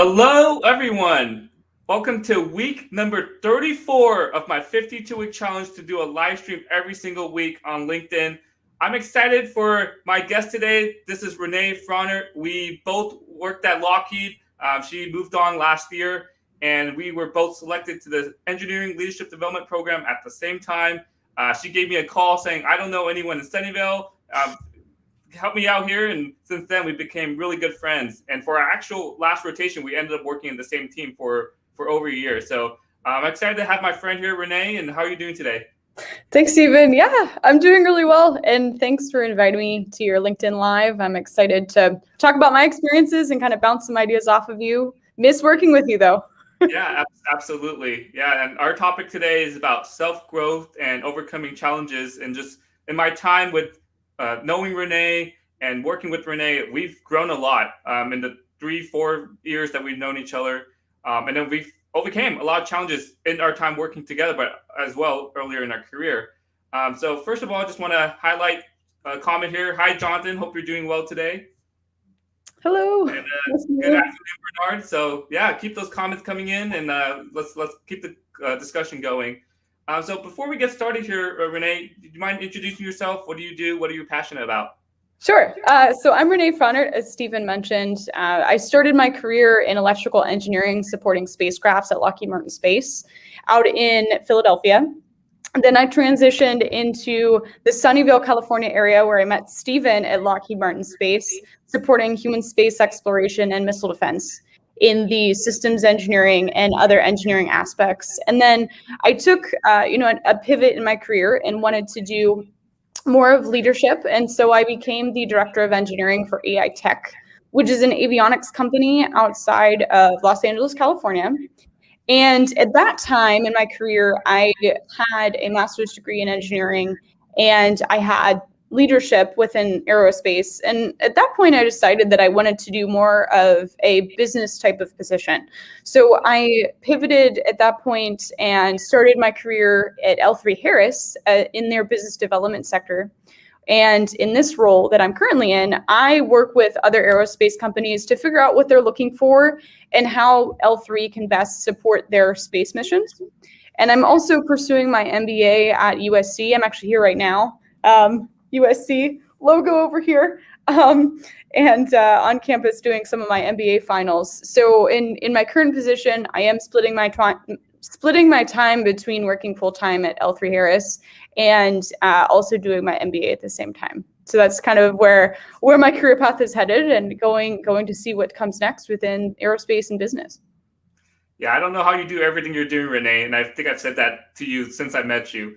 Hello, everyone. Welcome to week number 34 of my 52-week challenge to do a live stream every single week on LinkedIn. I'm excited for my guest today. This is Renee Frohnert. We both worked at Lockheed. She moved on last year, and we were both selected to the Engineering Leadership Development Program at the same time. She gave me a call saying, I don't know anyone in Sunnyvale. Help me out here, and since then we became really good friends. And for our actual last rotation, we ended up working in the same team for over a year. So I'm excited to have my friend here, Renee. And how are you doing today? Thanks, Stephen. Yeah, I'm doing really well. And thanks for inviting me to your LinkedIn Live. I'm excited to talk about my experiences and kind of bounce some ideas off of you. Miss working with you, though. Yeah, absolutely. Yeah, and our topic today is about self-growth and overcoming challenges. And just in my time with knowing Renee and working with Renee, we've grown a lot in the 3-4 years that we've known each other. And then we've overcame a lot of challenges in our time working together, but as well earlier in our career. So first of all, I just want to highlight a comment here. Hi, Jonathan. Hope you're doing well today. Hello. And, good afternoon, Bernard. So yeah, keep those comments coming in, and let's keep the discussion going. So before we get started here, Renee, do you mind introducing yourself? What do you do? What are you passionate about? Sure. So I'm Renee Frohnert, as Stephen mentioned. I started my career in electrical engineering, supporting spacecrafts at Lockheed Martin Space out in Philadelphia. And then I transitioned into the Sunnyvale, California area, where I met Stephen at Lockheed Martin Space, supporting human space exploration and missile defense in the systems engineering and other engineering aspects. And then I took, a pivot in my career and wanted to do more of leadership. And so I became the director of engineering for AI Tech, which is an avionics company outside of Los Angeles, California. And at that time in my career, I had a master's degree in engineering and I had leadership within aerospace. And at that point, I decided that I wanted to do more of a business type of position. So I pivoted at that point and started my career at L3Harris in their business development sector. And in this role that I'm currently in, I work with other aerospace companies to figure out what they're looking for and how L3 can best support their space missions. And I'm also pursuing my MBA at USC. I'm actually here right now. USC logo over here, and on campus doing some of my MBA finals. So in my current position, I am splitting my time between working full-time at L3Harris and also doing my MBA at the same time. So that's kind of where my career path is headed, and going to see what comes next within aerospace and business. Yeah, I don't know how you do everything you're doing, Renee, and I think I've said that to you since I met you.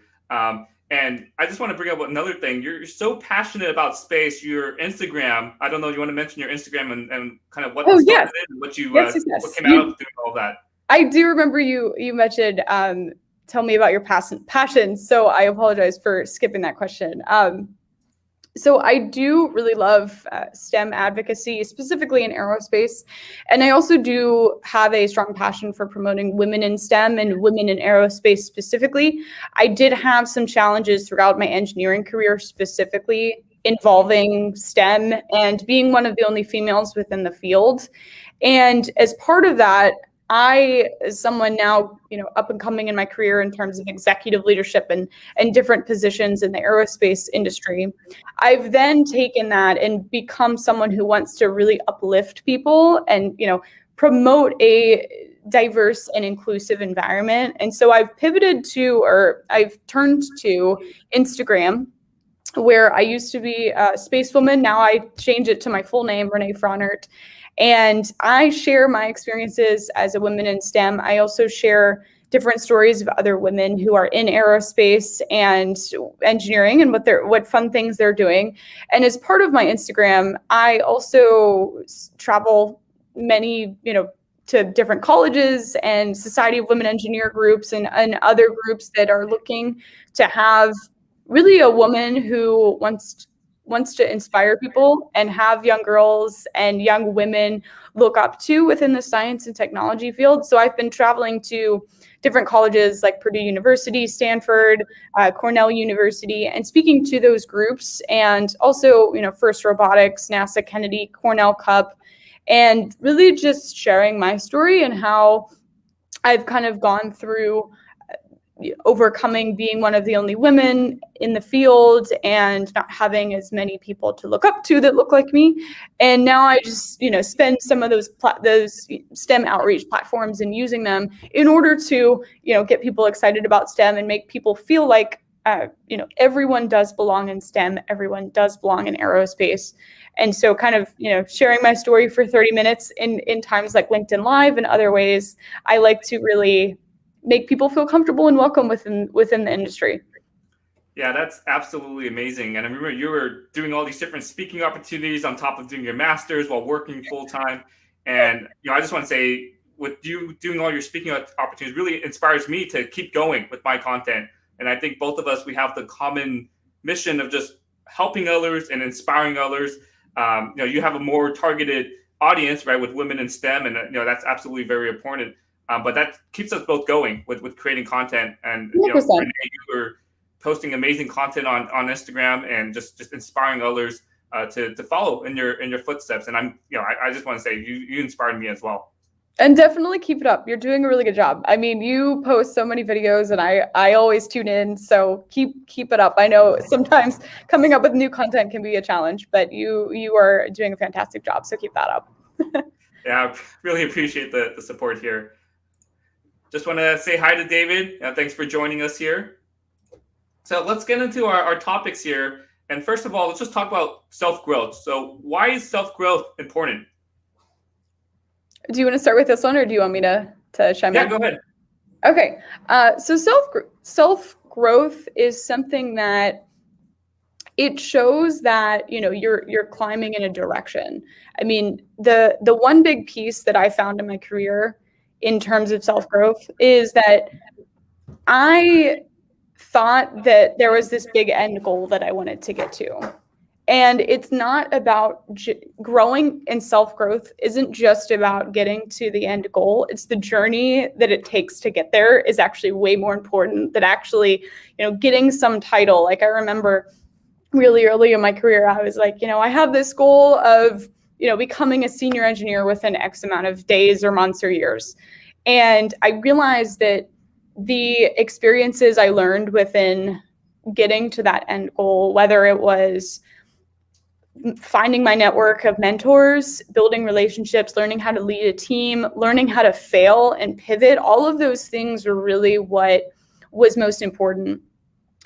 And I just want to bring up another thing. You're so passionate about space. Your Instagram, I don't know, you want to mention your Instagram and kind of what started it and what you what came out of doing all that? I do remember you mentioned tell me about your passion. So I apologize for skipping that question. So I do really love STEM advocacy, specifically in aerospace. And I also do have a strong passion for promoting women in STEM and women in aerospace specifically. I did have some challenges throughout my engineering career, specifically involving STEM and being one of the only females within the field. And as part of that, I, as someone now, up and coming in my career in terms of executive leadership and different positions in the aerospace industry, I've then taken that and become someone who wants to really uplift people and, promote a diverse and inclusive environment. And so I've turned to Instagram, where I used to be a spacewoman. Now I change it to my full name, Renee Frohnert. And I share my experiences as a woman in STEM. I also share different stories of other women who are in aerospace and engineering and what fun things they're doing. And as part of my Instagram, I also travel many, to different colleges and Society of Women Engineer groups and other groups that are looking to have really a woman who wants to inspire people and have young girls and young women look up to within the science and technology field. So I've been traveling to different colleges like Purdue University, Stanford, Cornell University, and speaking to those groups, and also, First Robotics, NASA Kennedy, Cornell Cup, and really just sharing my story and how I've kind of gone through overcoming being one of the only women in the field and not having as many people to look up to that look like me. And now I just, spend some of those STEM outreach platforms and using them in order to, get people excited about STEM and make people feel like, everyone does belong in STEM. Everyone does belong in aerospace. And so kind of, sharing my story for 30 minutes in times like LinkedIn Live and other ways, I like to really make people feel comfortable and welcome within the industry. Yeah, that's absolutely amazing. And I remember you were doing all these different speaking opportunities on top of doing your master's while working full time. And I just want to say, with you doing all your speaking opportunities really inspires me to keep going with my content. And I think both of us, we have the common mission of just helping others and inspiring others. You have a more targeted audience, right, with women in STEM, and that's absolutely very important. But that keeps us both going with creating content. And Renee, you were posting amazing content on Instagram and just inspiring others to follow in your footsteps. And I just want to say you inspired me as well. And definitely keep it up. You're doing a really good job. I mean, you post so many videos and I always tune in. So keep it up. I know sometimes coming up with new content can be a challenge, but you are doing a fantastic job. So keep that up. Yeah, I really appreciate the support here. Just want to say hi to David. Thanks for joining us here. So let's get into our topics here. And first of all, let's just talk about self-growth. So why is self-growth important? Do you want to start with this one, or do you want me to chime in? Yeah, go ahead. Okay. So self-growth is something that it shows that, you're climbing in a direction. I mean, the one big piece that I found in my career in terms of self-growth is that I thought that there was this big end goal that I wanted to get to. And it's not about growing, and self-growth isn't just about getting to the end goal. It's the journey that it takes to get there is actually way more important than actually, getting some title. Like I remember really early in my career, I was like, I have this goal of, becoming a senior engineer within X amount of days or months or years. And I realized that the experiences I learned within getting to that end goal, whether it was finding my network of mentors, building relationships, learning how to lead a team, learning how to fail and pivot, all of those things were really what was most important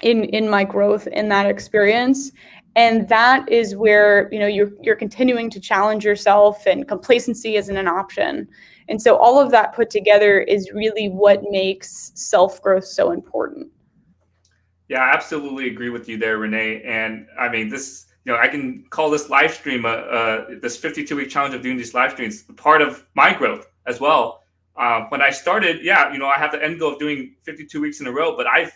in my growth in that experience. And that is where, you're continuing to challenge yourself, and complacency isn't an option. And so all of that put together is really what makes self-growth so important. Yeah, I absolutely agree with you there, Renee. And I mean, this, I can call this live stream, this 52-week challenge of doing these live streams, part of my growth as well. When I started, I have the end goal of doing 52 weeks in a row, but I've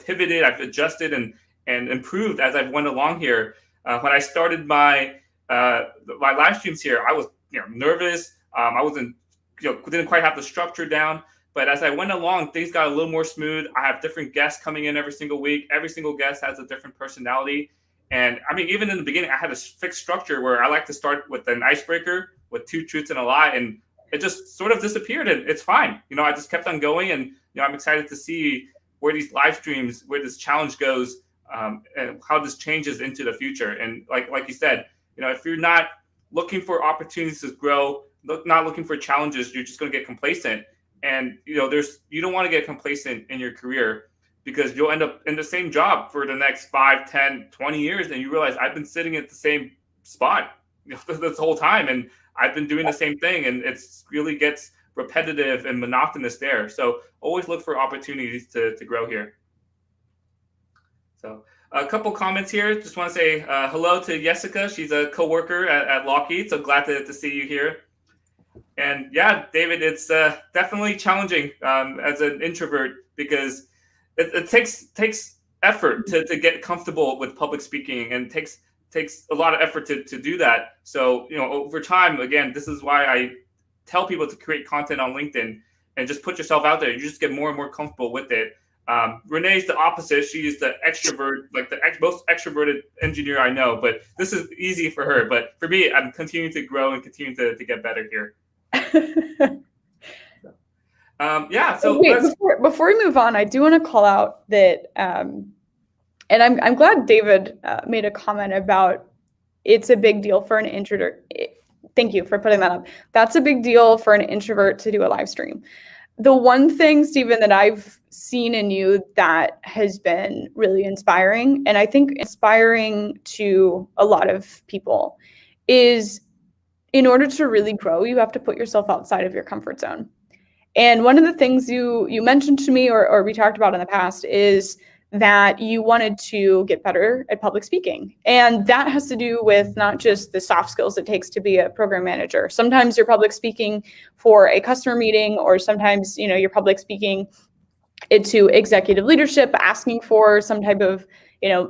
pivoted, I've adjusted and improved as I've went along here. When I started my live streams here, I was nervous. I wasn't didn't quite have the structure down. But as I went along, things got a little more smooth. I have different guests coming in every single week. Every single guest has a different personality. And I mean, even in the beginning, I had a fixed structure where I like to start with an icebreaker with 2 truths and a lie. And it just sort of disappeared. And it's fine. I just kept on going. And, I'm excited to see where these live streams, where this challenge goes, and how this changes into the future. And like you said, if you're not looking for opportunities to grow, not looking for challenges, you're just going to get complacent. And, you don't want to get complacent in your career, because you'll end up in the same job for the next 5, 10, 20 years. And you realize I've been sitting at the same spot this whole time, and I've been doing the same thing, and it really gets repetitive and monotonous there. So always look for opportunities to grow here. So a couple comments here. Just want to say hello to Jessica. She's a coworker at Lockheed. So glad to see you here. And yeah, David, it's definitely challenging as an introvert, because it takes effort to get comfortable with public speaking, and takes a lot of effort to do that. So, over time, again, this is why I tell people to create content on LinkedIn and just put yourself out there. You just get more and more comfortable with it. Renee's the opposite. She's the extrovert, like the most extroverted engineer I know. But this is easy for her. But for me, I'm continuing to grow and continuing to get better here. So wait, before we move on, I do want to call out that, and I'm glad David made a comment about it's a big deal for an introvert. Thank you for putting that up. That's a big deal for an introvert to do a live stream. The one thing, Stephen, that I've seen in you that has been really inspiring, and I think inspiring to a lot of people, is in order to really grow, you have to put yourself outside of your comfort zone. And one of the things you mentioned to me or we talked about in the past is that you wanted to get better at public speaking. And that has to do with not just the soft skills it takes to be a program manager. Sometimes you're public speaking for a customer meeting, or sometimes, you're public speaking to executive leadership, asking for some type of,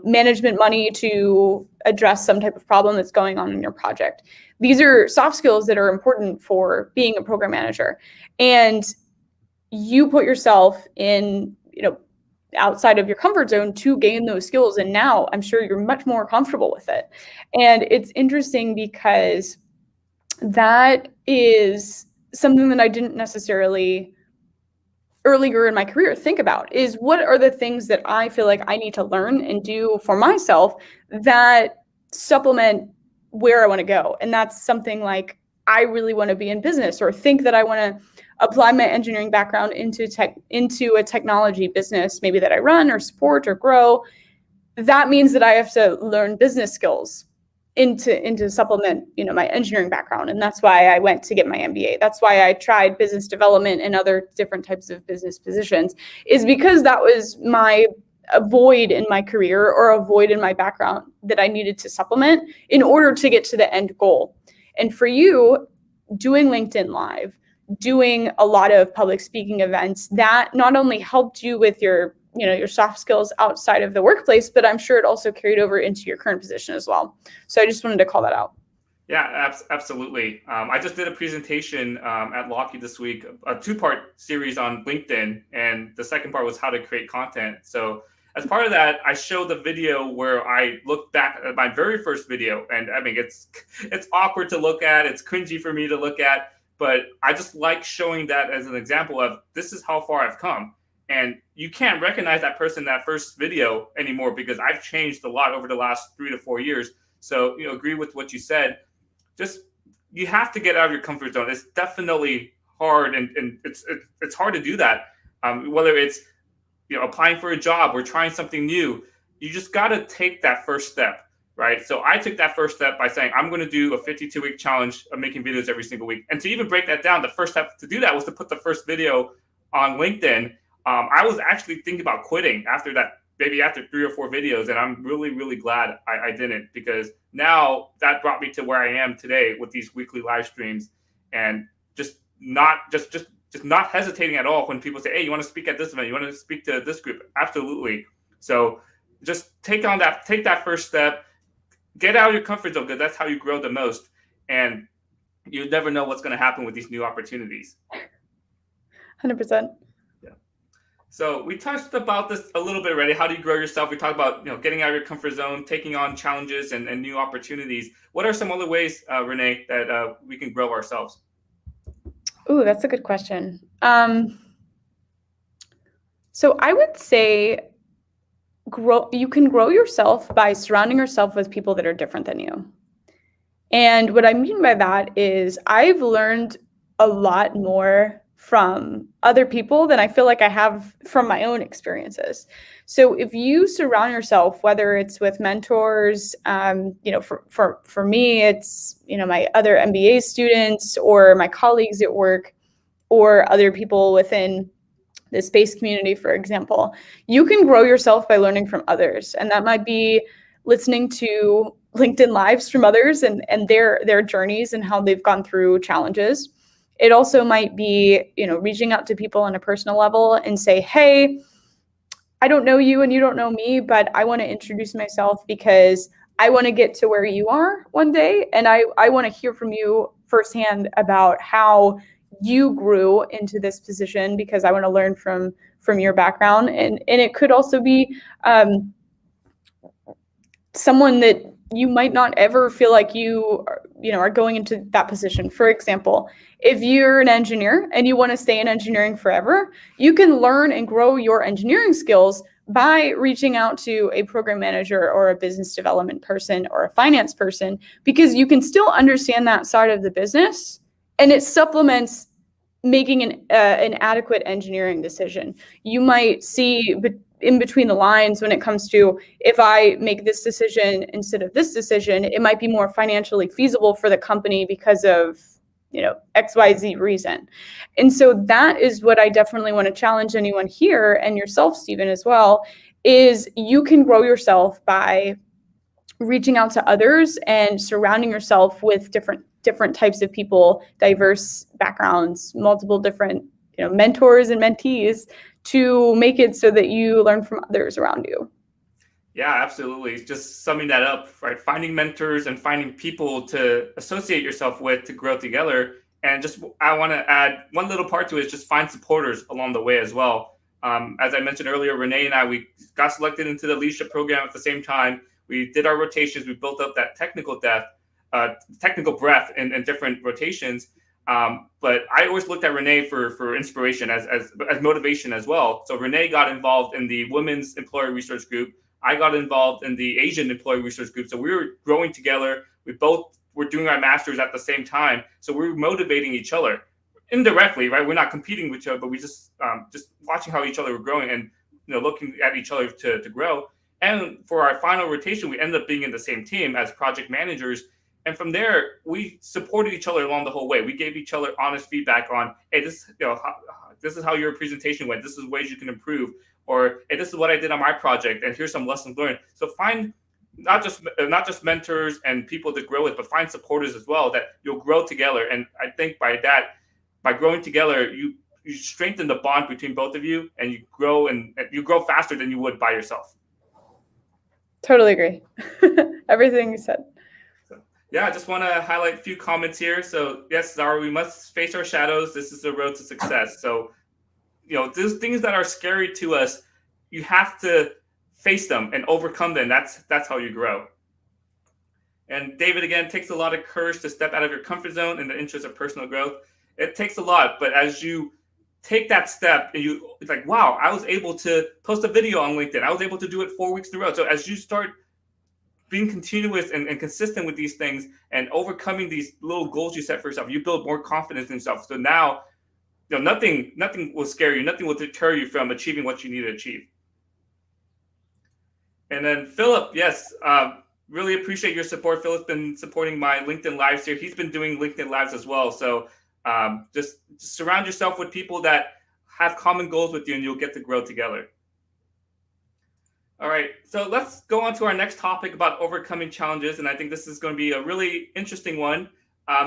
management money to address some type of problem that's going on in your project. These are soft skills that are important for being a program manager. And you put yourself in, outside of your comfort zone to gain those skills. And now I'm sure you're much more comfortable with it. And it's interesting because that is something that I didn't necessarily earlier in my career think about, is what are the things that I feel like I need to learn and do for myself that supplement where I want to go. And that's something like, I really want to be in business, or think that I want to apply my engineering background into a technology business, maybe that I run or support or grow. That means that I have to learn business skills into supplement, my engineering background. And that's why I went to get my MBA. That's why I tried business development and other different types of business positions, is because that was a void in my career, or a void in my background that I needed to supplement in order to get to the end goal. And for you, doing LinkedIn Live, doing a lot of public speaking events, that not only helped you with your soft skills outside of the workplace, but I'm sure it also carried over into your current position as well. So I just wanted to call that out. Yeah, absolutely. I just did a presentation at Lockheed this week, a 2-part series on LinkedIn, and the second part was how to create content. So as part of that, I showed the video where I looked back at my very first video, and I mean, it's awkward to look at, it's cringy for me to look at, but I just like showing that as an example of, this is how far I've come. And you can't recognize that person in that first video anymore, because I've changed a lot over the last 3 to 4 years. So, agree with what you said. Just, you have to get out of your comfort zone. It's definitely hard, and it's hard to do that. Whether it's applying for a job or trying something new, you just got to take that first step, right? So I took that first step by saying, I'm going to do a 52-week challenge of making videos every single week. And to even break that down, the first step to do that was to put the first video on LinkedIn. I was actually thinking about quitting after that, maybe after 3 or 4 videos. And I'm really, really glad I didn't, because now that brought me to where I am today with these weekly live streams, and just not hesitating at all when people say, hey, you want to speak at this event? You want to speak to this group? Absolutely. So just take that first step, get out of your comfort zone, because that's how you grow the most. And you never know what's going to happen with these new opportunities. 100%. So we touched about this a little bit already. How do you grow yourself? We talked about getting out of your comfort zone, taking on challenges and new opportunities. What are some other ways, Renee, that we can grow ourselves? Ooh, that's a good question. So I would say you can grow yourself by surrounding yourself with people that are different than you. And what I mean by that is, I've learned a lot more from other people than I feel like I have from my own experiences. So if you surround yourself, whether it's with mentors, for me, it's, my other MBA students, or my colleagues at work, or other people within the space community, for example, you can grow yourself by learning from others. And that might be listening to LinkedIn Lives from others and their journeys and how they've gone through challenges. It also might be, reaching out to people on a personal level and say, hey, I don't know you and you don't know me, but I want to introduce myself because I want to get to where you are one day. And I want to hear from you firsthand about how you grew into this position, because I want to learn from from your background. And it could also be someone that you might not ever feel like you are going into that position. For example, if you're an engineer and you want to stay in engineering forever, you can learn and grow your engineering skills by reaching out to a program manager or a business development person or a finance person, because you can still understand that side of the business, and it supplements making an adequate engineering decision. You might see in between the lines when it comes to, if I make this decision instead of this decision, it might be more financially feasible for the company because of XYZ reason. And so that is what I definitely want to challenge anyone here, and yourself, Stephen, as well, is you can grow yourself by reaching out to others and surrounding yourself with different types of people, diverse backgrounds, multiple different mentors and mentees, to make it so that you learn from others around you. Yeah, absolutely. Just summing that up, right? Finding mentors and finding people to associate yourself with to grow together. And just, I want to add one little part to it, is just find supporters along the way as well. As I mentioned earlier, Renee and I, we got selected into the leadership program at the same time. We did our rotations. We built up that technical breadth in different rotations. But I always looked at Renee for inspiration as motivation as well. So Renee got involved in the Women's Employee Resource Group. I got involved in the Asian Employee Resource Group. So we were growing together. We both were doing our masters at the same time. So we were motivating each other indirectly, right? We're not competing with each other, but we just watching how each other were growing and looking at each other to grow. And for our final rotation, we ended up being in the same team as project managers. And from there, we supported each other along the whole way. We gave each other honest feedback on, hey, this is how your presentation went. This is ways you can improve. Or, hey, this is what I did on my project, and here's some lessons learned. So find not just mentors and people to grow with, but find supporters as well that you'll grow together. And I think by growing together, you strengthen the bond between both of you, and you grow faster than you would by yourself. Totally agree. Everything you said. Yeah, I just want to highlight a few comments here. So yes, Zara, we must face our shadows. This is the road to success. So, those things that are scary to us, you have to face them and overcome them. That's how you grow. And David, again, takes a lot of courage to step out of your comfort zone in the interest of personal growth. It takes a lot, but as you take that step, and it's like, wow, I was able to post a video on LinkedIn. I was able to do it 4 weeks in a row. So as you start being continuous and consistent with these things and overcoming these little goals you set for yourself, you build more confidence in yourself. So now, nothing will scare you. Nothing will deter you from achieving what you need to achieve. And then Philip, yes, really appreciate your support. Philip's been supporting my LinkedIn Lives here. He's been doing LinkedIn Lives as well. So just surround yourself with people that have common goals with you, and you'll get to grow together. All right, so let's go on to our next topic about overcoming challenges. And I think this is going to be a really interesting one.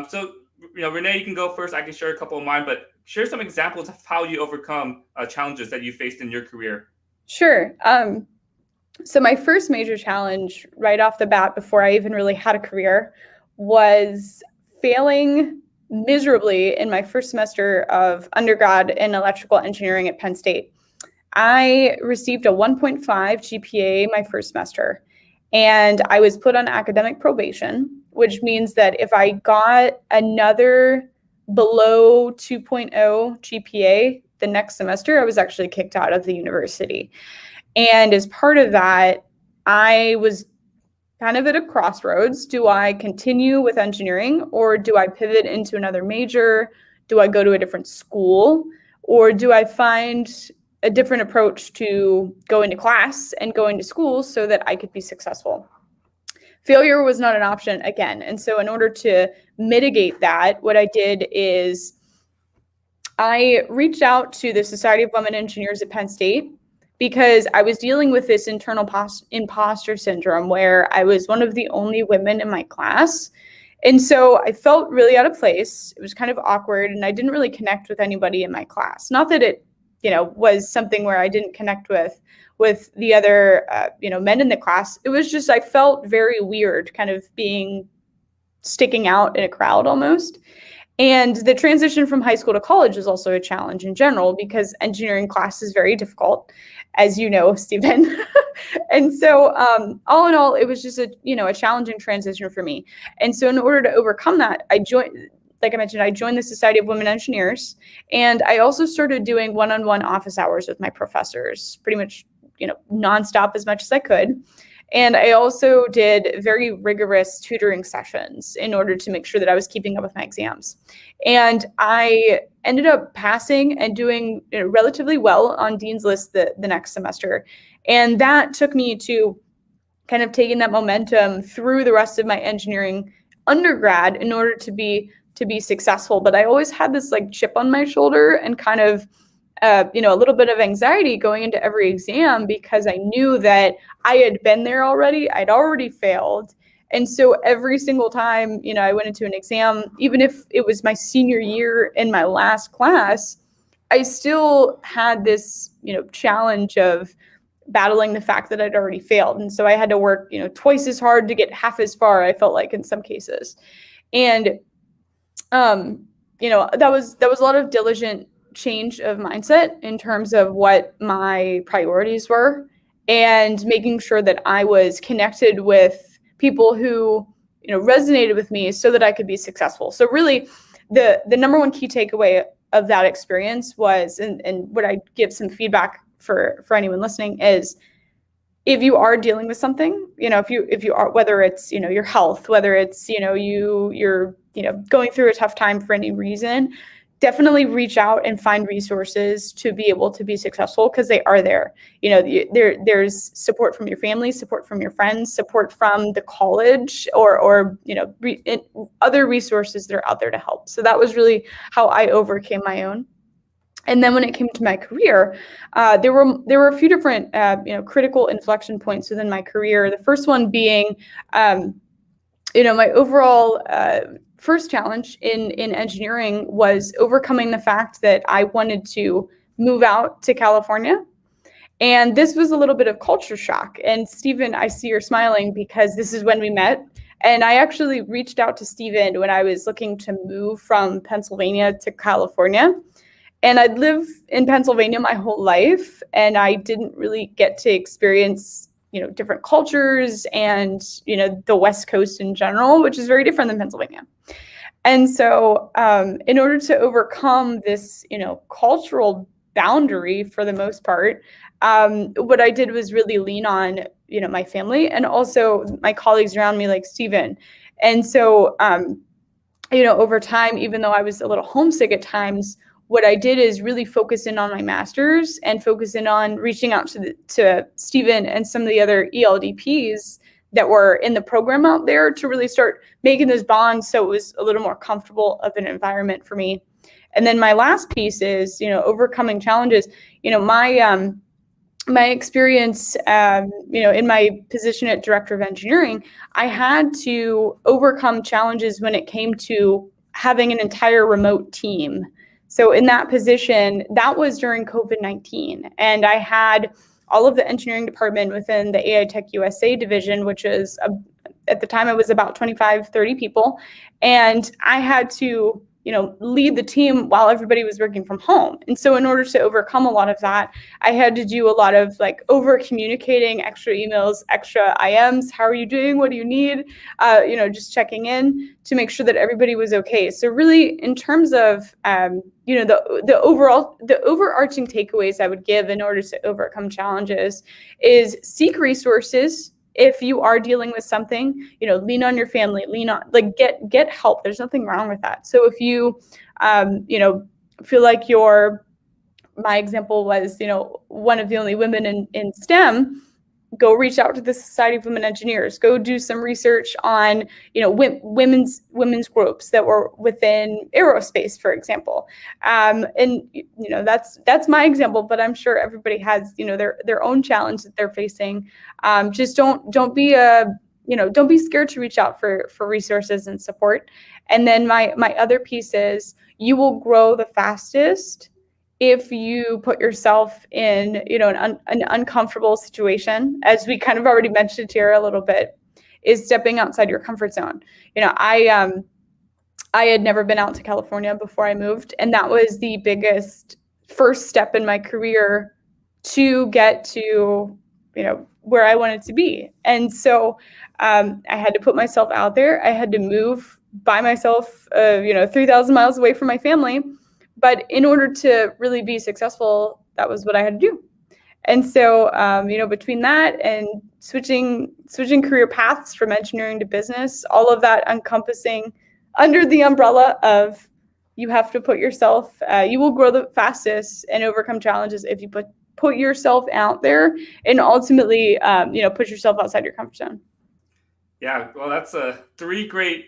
So Renee, you can go first. I can share a couple of mine, but share some examples of how you overcome challenges that you faced in your career. Sure. So my first major challenge right off the bat, before I even really had a career, was failing miserably in my first semester of undergrad in electrical engineering at Penn State. I received a 1.5 GPA my first semester, and I was put on academic probation, which means that if I got another below 2.0 GPA the next semester, I was actually kicked out of the university. And as part of that, I was kind of at a crossroads. Do I continue with engineering, or do I pivot into another major? Do I go to a different school, or do I find a different approach to going to class and going to school so that I could be successful? Failure was not an option again. And so in order to mitigate that, what I did is I reached out to the Society of Women Engineers at Penn State, because I was dealing with this internal imposter syndrome where I was one of the only women in my class. And so I felt really out of place. It was kind of awkward, and I didn't really connect with anybody in my class. Not that it was something where I didn't connect with the other, men in the class. It was just, I felt very weird kind of sticking out in a crowd almost. And the transition from high school to college is also a challenge in general because engineering class is very difficult, as you know, Stephen. And so all in all, it was just a challenging transition for me. And so in order to overcome that, like I mentioned, I joined the Society of Women Engineers, and I also started doing one-on-one office hours with my professors, pretty much, nonstop as much as I could. And I also did very rigorous tutoring sessions in order to make sure that I was keeping up with my exams. And I ended up passing and doing relatively well on Dean's List the next semester. And that took me to kind of taking that momentum through the rest of my engineering undergrad in order to be successful. But I always had this like chip on my shoulder and kind of a little bit of anxiety going into every exam because I knew that I had been there already. I'd already failed. And so every single time, I went into an exam, even if it was my senior year in my last class, I still had this, challenge of battling the fact that I'd already failed. And so I had to work, twice as hard to get half as far, I felt like in some cases. And, that was a lot of diligent change of mindset in terms of what my priorities were and making sure that I was connected with people who, resonated with me so that I could be successful. So really the number one key takeaway of that experience was, and what I give some feedback for anyone listening is, if you are dealing with something, if you are, whether it's, your health, whether it's, you're going through a tough time for any reason, definitely reach out and find resources to be able to be successful because they are there. There's support from your family, support from your friends, support from the college or other resources that are out there to help. So that was really how I overcame my own. And then when it came to my career, there were a few different critical inflection points within my career. The first one being, my overall first challenge in engineering was overcoming the fact that I wanted to move out to California. And this was a little bit of culture shock. And Stephen, I see you're smiling because this is when we met. And I actually reached out to Stephen when I was looking to move from Pennsylvania to California. And I'd lived in Pennsylvania my whole life, and I didn't really get to experience different cultures and, the West Coast in general, which is very different than Pennsylvania. And so in order to overcome this, cultural boundary for the most part, what I did was really lean on, my family and also my colleagues around me like Stephen. And so, over time, even though I was a little homesick at times, what I did is really focus in on my master's and focus in on reaching out to Stephen and some of the other ELDPs that were in the program out there to really start making those bonds so it was a little more comfortable of an environment for me. And then my last piece is, overcoming challenges. My experience, in my position at Director of Engineering, I had to overcome challenges when it came to having an entire remote team. So in that position, that was during COVID-19, and I had all of the engineering department within the AI Tech USA division, which is, at the time, it was about 25, 30 people, and I had to lead the team while everybody was working from home. And so in order to overcome a lot of that, I had to do a lot of over communicating, extra emails, extra IMs. How are you doing? What do you need? Just checking in to make sure that everybody was okay. So really, in terms of, the overarching takeaways I would give in order to overcome challenges is seek resources. If you are dealing with something, lean on your family, get help. There's nothing wrong with that. So if you, feel like my example was, one of the only women in STEM, go reach out to the Society of Women Engineers. Go do some research on, women's groups that were within aerospace, for example. And that's my example, but I'm sure everybody has, their own challenge that they're facing. Just don't be scared to reach out for resources and support. And then my other piece is, you will grow the fastest if you put yourself in, an uncomfortable situation, as we kind of already mentioned here a little bit, is stepping outside your comfort zone. I had never been out to California before I moved, and that was the biggest first step in my career to get to, where I wanted to be. And so I had to put myself out there. I had to move by myself, 3,000 miles away from my family. But in order to really be successful, that was what I had to do. And so, between that and switching career paths from engineering to business, all of that encompassing under the umbrella of you have to put yourself, you will grow the fastest and overcome challenges if you put yourself out there and ultimately, put yourself outside your comfort zone. Yeah, well, that's three great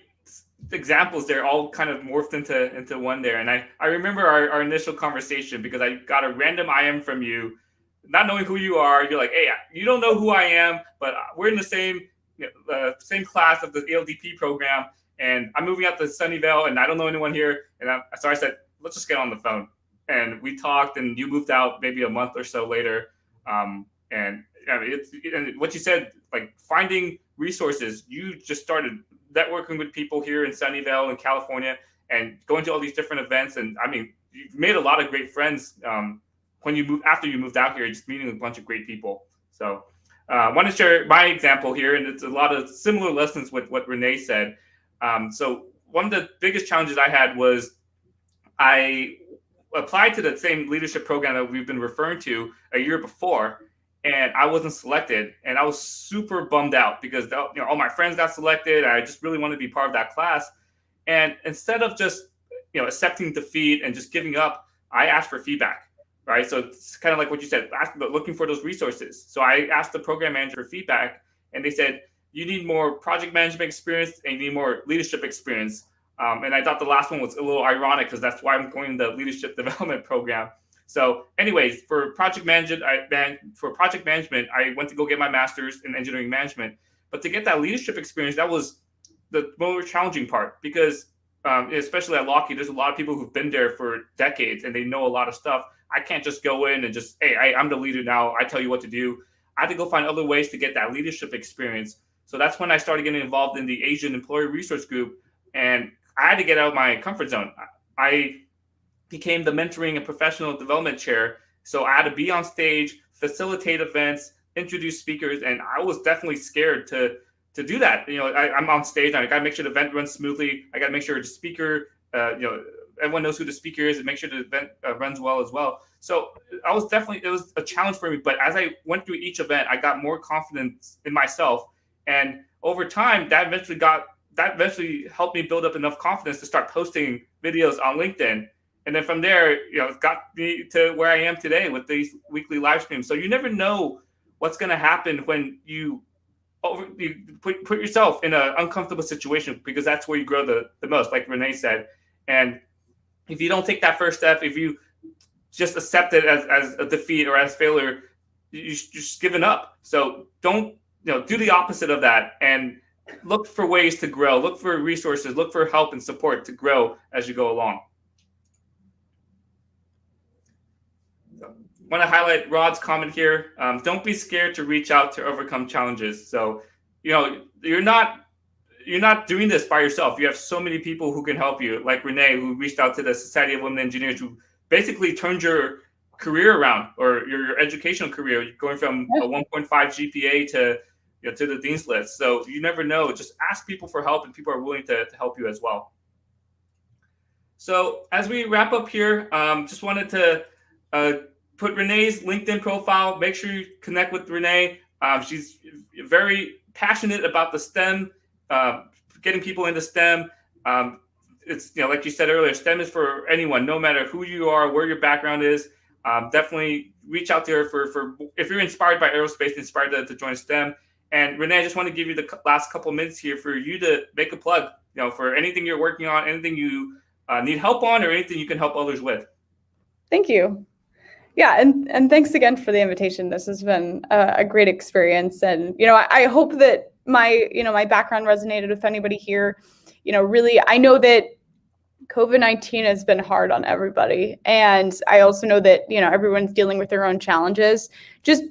examples there, all kind of morphed into one there. And I remember our initial conversation because I got a random IM from you, not knowing who you are. You're like, hey, you don't know who I am, but we're in the same class of the ALDP program, and I'm moving out to Sunnyvale, and I don't know anyone here. And so I said, let's just get on the phone. And we talked, and you moved out maybe a month or so later. And what you said, like finding resources, you just started networking with people here in Sunnyvale in California and going to all these different events. And I mean, you've made a lot of great friends after you moved out here, just meeting a bunch of great people. So I want to share my example here, and it's a lot of similar lessons with what Renee said. So one of the biggest challenges I had was I applied to the same leadership program that we've been referring to a year before, and I wasn't selected, and I was super bummed out because all my friends got selected. I just really wanted to be part of that class, and instead of just accepting defeat and just giving up, I asked for feedback. Right, so it's kind of like what you said, looking for those resources. So I asked the program manager for feedback, and they said you need more project management experience and you need more leadership experience. And I thought the last one was a little ironic because that's why I'm going the leadership development program. So, anyways, for project management, I went to go get my master's in engineering management. But to get that leadership experience, that was the more challenging part because, especially at Lockheed, there's a lot of people who've been there for decades and they know a lot of stuff. I can't just go in and just, hey, I'm the leader now. I tell you what to do. I had to go find other ways to get that leadership experience. So that's when I started getting involved in the Asian Employee Resource Group, and I had to get out of my comfort zone. I became the mentoring and professional development chair. So I had to be on stage, facilitate events, introduce speakers, and I was definitely scared to do that. I'm on stage, and I got to make sure the event runs smoothly. I got to make sure the speaker, everyone knows who the speaker is and make sure the event runs well as well. So it was a challenge for me. But as I went through each event, I got more confidence in myself. And over time, that eventually helped me build up enough confidence to start posting videos on LinkedIn. And then from there, it got me to where I am today with these weekly live streams. So you never know what's going to happen when you put yourself in an uncomfortable situation, because that's where you grow the most, like Renee said. And if you don't take that first step, if you just accept it as a defeat or as failure, you're just giving up. So don't do the opposite of that and look for ways to grow, look for resources, look for help and support to grow as you go along. So, I want to highlight Rod's comment here. Don't be scared to reach out to overcome challenges. So, you're not doing this by yourself. You have so many people who can help you, like Renee, who reached out to the Society of Women Engineers, who basically turned your career around, or your educational career, going from a 1.5 GPA to the dean's list. So you never know. Just ask people for help, and people are willing to help you as well. So as we wrap up here, just wanted to put Renee's LinkedIn profile. Make sure you connect with Renee. She's very passionate about the STEM, getting people into STEM. It's like you said earlier, STEM is for anyone, no matter who you are, where your background is. Definitely reach out to her for if you're inspired by aerospace, inspired to join STEM. And Renee, I just want to give you the last couple of minutes here for you to make a plug, for anything you're working on, anything you need help on, or anything you can help others with. Thank you. Yeah, and thanks again for the invitation. This has been a great experience, and I hope that my background resonated with anybody here. Really, I know that COVID-19 has been hard on everybody, and I also know that everyone's dealing with their own challenges. Just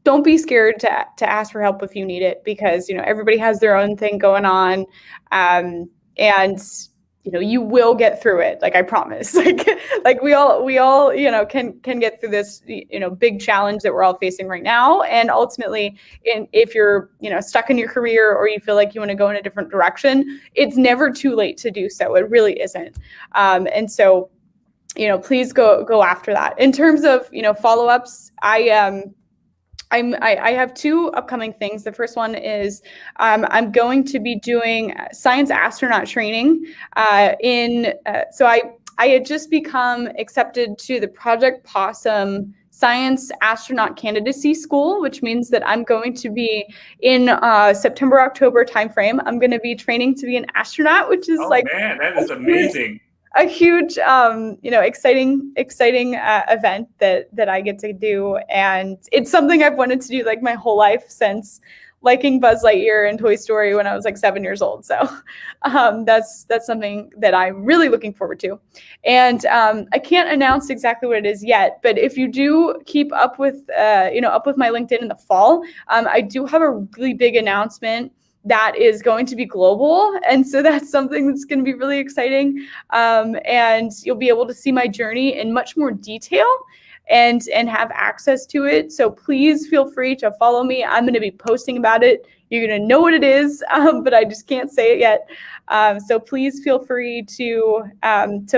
don't be scared to ask for help if you need it, because everybody has their own thing going on, and you will get through it. Like, I promise. Like we all, can get through this, big challenge that we're all facing right now. And ultimately, if you're, stuck in your career, or you feel like you want to go in a different direction, it's never too late to do so. It really isn't. And so, please go after that. In terms of, follow-ups, I have two upcoming things. The first one is I'm going to be doing science astronaut training. So I had just become accepted to the Project Possum Science Astronaut Candidacy School, which means that I'm going to be in September, October timeframe. I'm going to be training to be an astronaut, which is man, that is amazing. A huge, exciting event that I get to do. And it's something I've wanted to do like my whole life, since liking Buzz Lightyear and Toy Story when I was like 7 years old. So that's something that I'm really looking forward to. And I can't announce exactly what it is yet, but if you do keep up with my LinkedIn in the fall, I do have a really big announcement that is going to be global. And so that's something that's going to be really exciting. And you'll be able to see my journey in much more detail and have access to it. So please feel free to follow me. I'm going to be posting about it. You're going to know what it is, but I just can't say it yet. So please feel free to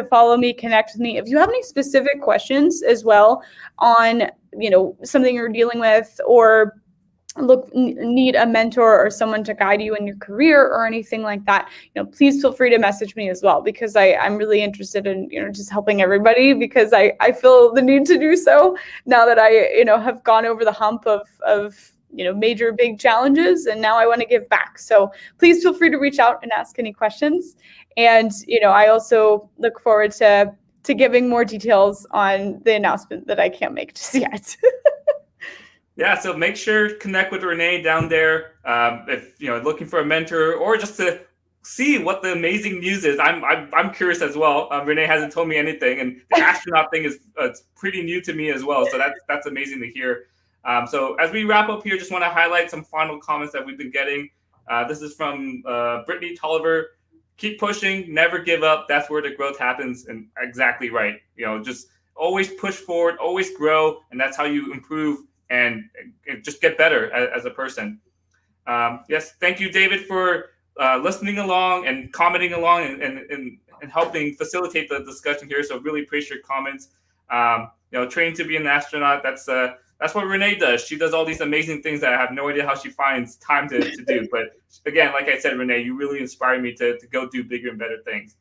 follow me, connect with me. If you have any specific questions as well on, something you're dealing with, or need a mentor or someone to guide you in your career or anything like that, please feel free to message me as well, because I'm really interested in, just helping everybody, because I feel the need to do so now that I, have gone over the hump of major big challenges, and now I want to give back. So please feel free to reach out and ask any questions. And, I also look forward to giving more details on the announcement that I can't make just yet. Yeah, so make sure to connect with Renee down there. If looking for a mentor, or just to see what the amazing news is. I'm curious as well. Renee hasn't told me anything, and the astronaut thing is it's pretty new to me as well. So that's amazing to hear. So as we wrap up here, just want to highlight some final comments that we've been getting. This is from Brittany Tolliver. Keep pushing, never give up. That's where the growth happens. And exactly right. Just always push forward, always grow, and that's how you improve and just get better as a person. Yes, thank you, David, for listening along and commenting along and helping facilitate the discussion here. So really appreciate your comments. Training to be an astronaut, that's what Renee does. She does all these amazing things that I have no idea how she finds time to do. But again, like I said, Renee, you really inspire me to go do bigger and better things.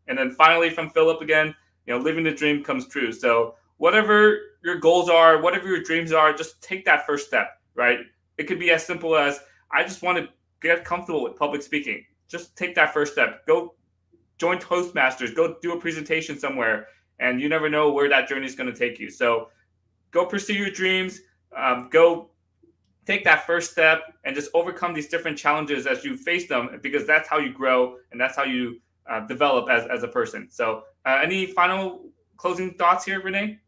And then finally from Philip again, living the dream comes true. So whatever your goals are, whatever your dreams are, just take that first step, right? It could be as simple as, I just want to get comfortable with public speaking. Just take that first step. Go join Toastmasters. Go do a presentation somewhere. And you never know where that journey is going to take you. So go pursue your dreams. Go take that first step and just overcome these different challenges as you face them, because that's how you grow and that's how you develop as a person. So any final closing thoughts here, Renee?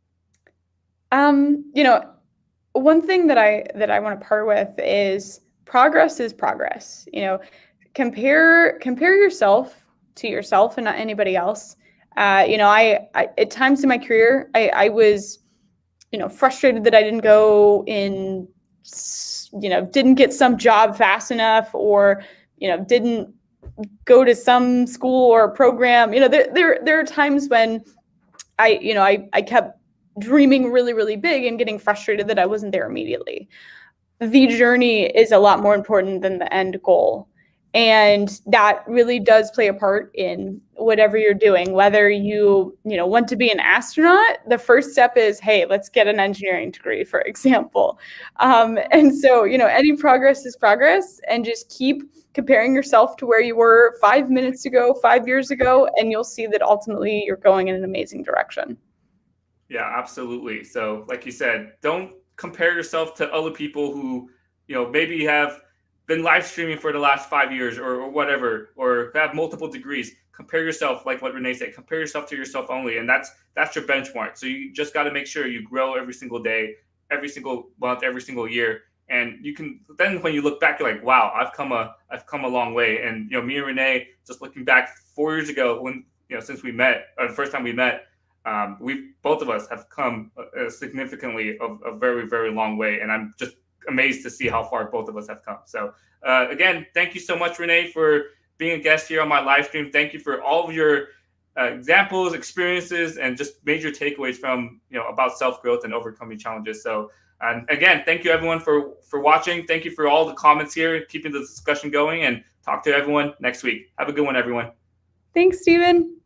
One thing that I want to part with is progress is progress. Compare yourself to yourself and not anybody else. I at times in my career, I was, frustrated that I didn't go in, didn't get some job fast enough, or, didn't go to some school or program. There are times when I kept dreaming really, really big and getting frustrated that I wasn't there immediately. The journey is a lot more important than the end goal. And that really does play a part in whatever you're doing, whether you want to be an astronaut. The first step is, hey, let's get an engineering degree, for example. And so, any progress is progress, and just keep comparing yourself to where you were 5 minutes ago, 5 years ago, and you'll see that ultimately you're going in an amazing direction. Yeah, absolutely. So like you said, don't compare yourself to other people who, maybe have been live streaming for the last 5 years or whatever, or have multiple degrees. Compare yourself, like what Renee said, compare yourself to yourself only. And that's your benchmark. So you just got to make sure you grow every single day, every single month, every single year. And you can then, when you look back, you're like, wow, I've come a long way. And me and Renee, just looking back 4 years ago, when since we met, or the first time we met, we both of us have come significantly a very, very long way. And I'm just amazed to see how far both of us have come. So again, thank you so much, Renee, for being a guest here on my live stream. Thank you for all of your examples, experiences, and just major takeaways from about self-growth and overcoming challenges. So and again, thank you everyone for watching. Thank you for all the comments here, keeping the discussion going, and talk to everyone next week. Have a good one, everyone. Thanks, Stephen.